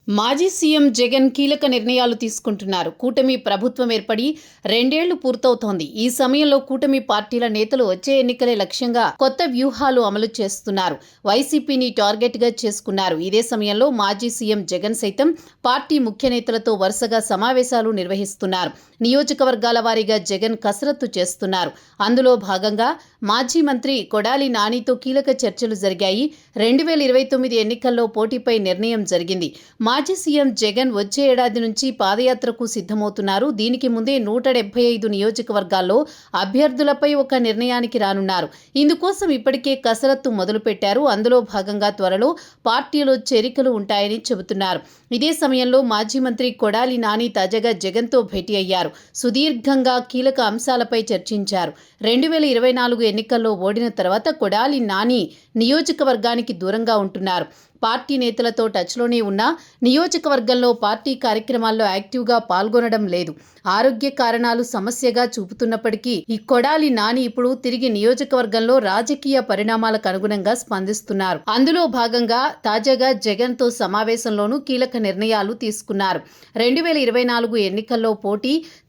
మాజీ సీఎం జగన్ కీలక నిర్ణయాలు తీసుకుంటున్నారు. కూటమి ప్రభుత్వం ఏర్పడి 2 ఏళ్లు పూర్తవుతోంది. ఈ సమయంలో కూటమి పార్టీల నేతలు వచ్చే ఎన్నికలే లక్ష్యంగా కొత్త వ్యూహాలు అమలు చేస్తున్నారు. వైసీపీని టార్గెట్ గా చేసుకున్నారు. ఇదే సమయంలో మాజీ సీఎం జగన్ సైతం పార్టీ ముఖ్య నేతలతో వరుసగా సమావేశాలు నిర్వహిస్తున్నారు. నియోజకవర్గాల వారీగా జగన్ కసరత్తు చేస్తున్నారు. అందులో భాగంగా మాజీ మంత్రి కొడాలి నానితో కీలక చర్చలు జరిగాయి. 2029 ఎన్నికల్లో పోటీపై నిర్ణయం జరిగింది. మాజీ సీఎం జగన్ వచ్చే ఏడాది నుంచి పాదయాత్రకు సిద్ధమవుతున్నారు. దీనికి ముందే 175 నియోజకవర్గాల్లో అభ్యర్థులపై ఒక నిర్ణయానికి రానున్నారు. ఇందుకోసం ఇప్పటికే కసరత్తు మొదలుపెట్టారు. అందులో భాగంగా త్వరలో పార్టీలో చేరికలు ఉంటాయని చెబుతున్నారు. ఇదే సమయంలో మాజీ మంత్రి కొడాలి నాని తాజాగా జగన్తో భేటీ అయ్యారు. సుదీర్ఘంగా కీలక అంశాలపై చర్చించారు. 2024 ఎన్నికల్లో ఓడిన తర్వాత కొడాలి నాని నియోజకవర్గానికి దూరంగా ఉంటున్నారు. పార్టీ నేతలతో టచ్లోనే ఉన్నా నియోజకవర్గంలో పార్టీ కార్యక్రమాల్లో యాక్టివ్గా పాల్గొనడం లేదు. ఆరోగ్య కారణాలు సమస్యగా చూపుతున్నప్పటికీ ఈ కొడాలి నాని ఇప్పుడు తిరిగి నియోజకవర్గంలో రాజకీయ పరిణామాలకు అనుగుణంగా స్పందిస్తున్నారు. అందులో భాగంగా తాజాగా జగన్తో సమావేశంలోనూ కీలక నిర్ణయాలు తీసుకున్నారు. 2024 ఎన్నికల్లో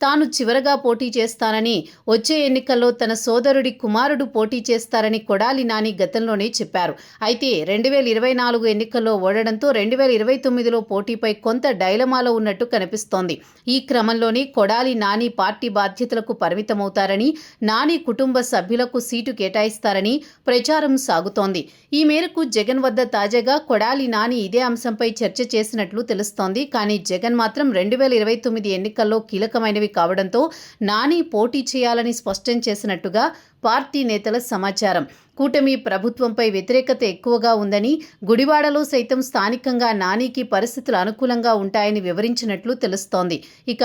తాను చివరగా పోటీ చేస్తానని, వచ్చే ఎన్నికల్లో తన సోదరుడి కుమారుడు పోటీ చేస్తారని కొడాలి నాని గతంలోనే చెప్పారు. అయితే 2024 ఎన్నికల్లో ఓడడంతో 2029లో పోటీపై కొంత డైలమాలో ఉన్నట్టు కనిపిస్తోంది. ఈ క్రమంలోనే కొడాలి నాని పార్టీ బాధ్యతలకు పరిమితమవుతారని, నాని కుటుంబ సభ్యులకు సీటు కేటాయిస్తారని ప్రచారం సాగుతోంది. ఈ మేరకు జగన్ వద్ద తాజాగా కొడాలి నాని ఇదే అంశంపై చర్చ చేసినట్లు తెలుస్తోంది. కానీ జగన్ మాత్రం 2029 ఎన్నికల్లో కీలకమైనవి కావడంతో నాని పోటీ చేయాలని స్పష్టం చేసినట్టుగా పార్టీ నేతల సమాచారం. కూటమి ప్రభుత్వంపై వ్యతిరేకత ఎక్కువగా ఉందని, గుడివాడలో సైతం స్థానికంగా నానికి పరిస్థితులు అనుకూలంగా ఉంటాయని వివరించినట్లు తెలుస్తోంది. ఇక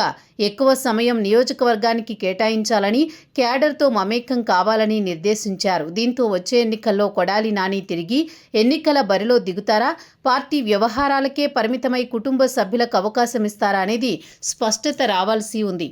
ఎక్కువ సమయం నియోజకవర్గానికి కేటాయించాలని, క్యాడర్తో మమేకం కావాలని నిర్దేశించారు. దీంతో వచ్చే ఎన్నికల్లో కొడాలి నాని తిరిగి ఎన్నికల బరిలో దిగుతారా, పార్టీ వ్యవహారాలకే పరిమితమై కుటుంబ సభ్యులకు అవకాశం ఇస్తారా అనేది స్పష్టత రావాల్సి ఉంది.